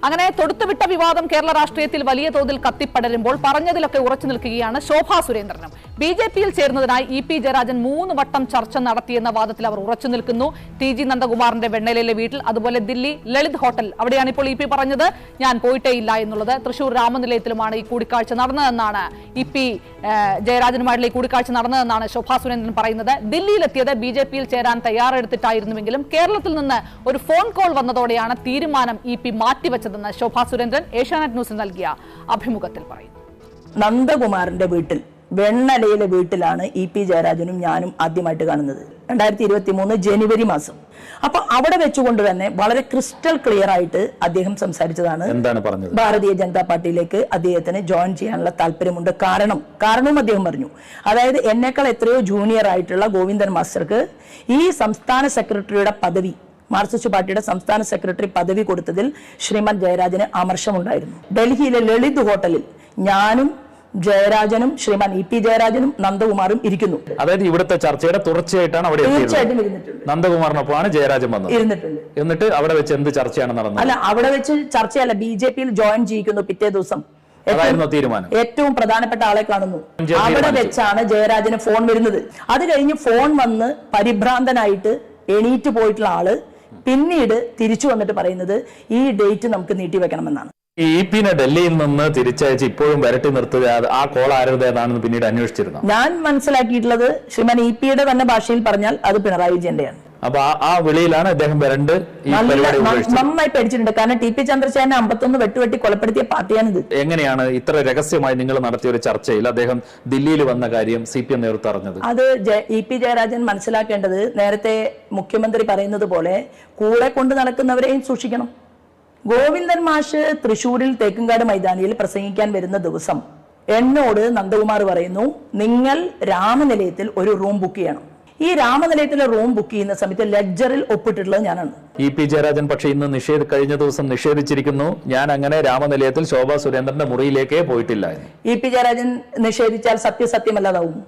അങ്ങനെ തൊടുത്തുവിട്ട വിവാദം കേരള രാഷ്ട്രീയത്തിൽ വലിയ തോതിൽ കത്തിപ്പടരുമ്പോൾ പറഞ്ഞതിലൊക്കെ ഉറച്ചു നിൽക്കുകയാണ് ശോഭാ സുരേന്ദ്രനും. ബി.ജെ.പിയിൽ ചേരുന്നതിനായി ഇ.പി. ജയരാജൻ 3 വട്ടം ചർച്ച നടത്തിയെന്ന വാദത്തിൽ അവർ ഉറച്ചു നിൽക്കുന്നു. ടി.ജി. നന്ദകുമാറിന്റെ വെണ്ണലയിലെ വീട്ടിൽ, അതുപോലെ ദില്ലി ലളിത് ഹോട്ടൽ, അവിടെയാണ് ഇപ്പോൾ ഇ.പി. പറഞ്ഞത് ഞാൻ പോയിട്ടേ ഇല്ല എന്നുള്ളത്. തൃശൂർ രാമനിലയത്തിലുമാണ് ഈ കൂടിക്കാഴ്ച നടന്നതെന്നാണ് ഇ.പി. ജയരാജനുമായിട്ടുള്ള ഈ കൂടിക്കാഴ്ച നടന്നതെന്നാണ് ശോഭാ സുരേന്ദ്രൻ പറയുന്നത്. ദില്ലിയിലെത്തിയത് ബി.ജെ.പിയിൽ ചേരാൻ തയ്യാറെടുത്തിട്ടായിരുന്നുവെങ്കിലും കേരളത്തിൽ നിന്ന് ഒരു ഫോൺ കോൾ വന്നതോടെയാണ് തീരുമാനം ഇ.പി. മാറ്റിവെച്ചതെന്ന് ശോഭാ സുരേന്ദ്രൻ ഏഷ്യാനെറ്റ് ന്യൂസിന് നൽകിയ അഭിമുഖത്തിൽ പറയുന്നു. നന്ദകുമാറിന്റെ വീട്ടിൽ, വെണ്ണലയിലെ വീട്ടിലാണ് ഇ.പി. ജയരാജനും ഞാനും ആദ്യമായിട്ട് കാണുന്നത് 2023 ജനുവരി മാസം. അപ്പൊ അവിടെ വെച്ചുകൊണ്ട് തന്നെ വളരെ ക്രിസ്റ്റൽ ക്ലിയർ ആയിട്ട് അദ്ദേഹം സംസാരിച്ചതാണ്. എന്താണ് പറഞ്ഞത്? ഭാരതീയ ജനതാ പാർട്ടിയിലേക്ക് അദ്ദേഹത്തിന് ജോയിൻ ചെയ്യാനുള്ള താല്പര്യമുണ്ട്. കാരണവും അദ്ദേഹം പറഞ്ഞു. അതായത് എന്നേക്കാൾ എത്രയോ ജൂനിയർ ആയിട്ടുള്ള ഗോവിന്ദൻ മാസ്റ്റർക്ക് ഈ സംസ്ഥാന സെക്രട്ടറിയുടെ പദവി, മാർക്സിസ്റ്റ് പാർട്ടിയുടെ സംസ്ഥാന സെക്രട്ടറി പദവി കൊടുത്തതിൽ ശ്രീമാൻ ജയരാജന് അമർഷമുണ്ടായിരുന്നു. ഡൽഹിയിലെ ലളിത് ഹോട്ടലിൽ ഞാനും ജയരാജനും ശ്രീമാൻ ഇ.പി. ജയരാജനും നന്ദകുമാറും ഇരിക്കുന്നു. അതായത് ഇവിടുത്തെ ചർച്ചയുടെ തുടർച്ചയായിട്ടാണ് അവിടെ തീർച്ചയായിട്ടും ഇരുന്നിട്ടുണ്ട്. നന്ദകുമാറിനൊപ്പമാണ് ജയരാജൻ വന്നത്. ഇരുന്നിട്ടുണ്ട്. എന്നിട്ട് അവിടെ വെച്ച് എന്ത് ചർച്ചയാണ് നടന്നത്? അല്ല, അവിടെ വെച്ച് ചർച്ചയല്ല, ബി.ജെ.പിയിൽ ജോയിൻ ചെയ്യിക്കുന്നു പിറ്റേ ദിവസം. തീരുമാനം ഏറ്റവും പ്രധാനപ്പെട്ട ആളെ കാണുന്നു. അവിടെ വെച്ചാണ് ജയരാജന് ഫോൺ വരുന്നത്. അത് കഴിഞ്ഞ് ഫോൺ വന്ന് പരിഭ്രാന്തനായിട്ട് എണീറ്റ് പോയിട്ടുള്ള ആള് പിന്നീട് തിരിച്ചു വന്നിട്ട് പറയുന്നത് ഈ ഡേറ്റ് നമുക്ക് നീട്ടിവെക്കണമെന്നാണ്. ഇ.പി.നെ ഡൽഹിയിൽ നിന്ന് തിരിച്ചയച്ച് ഇപ്പോഴും വരട്ടി നിർത്തുക, ആ കോൾ ആരുടേതാണെന്ന് പിന്നീട് അന്വേഷിച്ചിരുന്നു. ഞാൻ മനസ്സിലാക്കിയിട്ടുള്ളത് ശ്രീമാൻ ഇ.പിയുടെ തന്നെ ഭാഷയിൽ പറഞ്ഞാൽ അത് പിണറായി വിജയന്റെയാണ്. അപ്പൊ ആ വിളിയിലാണ് അദ്ദേഹം വരണ്ട് നന്നായി പേടിച്ചിട്ടുണ്ട്. കാരണം ടി.പി. ചന്ദ്രശേഖരനെ 51 വെട്ടുവെട്ടി കൊലപ്പെടുത്തിയ പാർട്ടിയാണിത്. എങ്ങനെയാണ് ഇത്ര രഹസ്യമായി നിങ്ങൾ നടത്തിയ ഒരു ചർച്ചയിൽ അദ്ദേഹം ദില്ലിയിൽ വന്ന കാര്യം CPM നേതൃത്വം അറിഞ്ഞത്? അത് ഇ.പി. ജയരാജൻ മനസ്സിലാക്കേണ്ടത്, നേരത്തെ മുഖ്യമന്ത്രി പറയുന്നത് പോലെ കൂടെ കൊണ്ട് നടക്കുന്നവരെയും സൂക്ഷിക്കണം. ഗോവിന്ദൻ മാഷ് തൃശൂരിൽ തേക്കുംകാട് മൈതാനിയിൽ പ്രസംഗിക്കാൻ വരുന്ന ദിവസം എന്നോട് നന്ദകുമാർ പറയുന്നു, നിങ്ങൾ രാമനിലയത്തിൽ ഒരു റൂം ബുക്ക് ചെയ്യണം. ഈ രാമനിലയത്തിലെ റൂം ബുക്ക് ചെയ്യുന്ന സമയത്ത് ലെഡ്ജറിൽ ഒപ്പിട്ടിട്ടുള്ളത് ഞാനാണ്. ഇ.പി. ജയരാജൻ പക്ഷേ ഇന്ന് കഴിഞ്ഞ ദിവസം നിഷേധിച്ചിരിക്കുന്നു. ഞാൻ അങ്ങനെ രാമനിലയത്തിൽ ശോഭാ സുരേന്ദ്രന്റെ മുറിയിലേക്കേ പോയിട്ടില്ല. ഇ.പി. ജയരാജൻ നിഷേധിച്ചാൽ സത്യമല്ലാതാവും.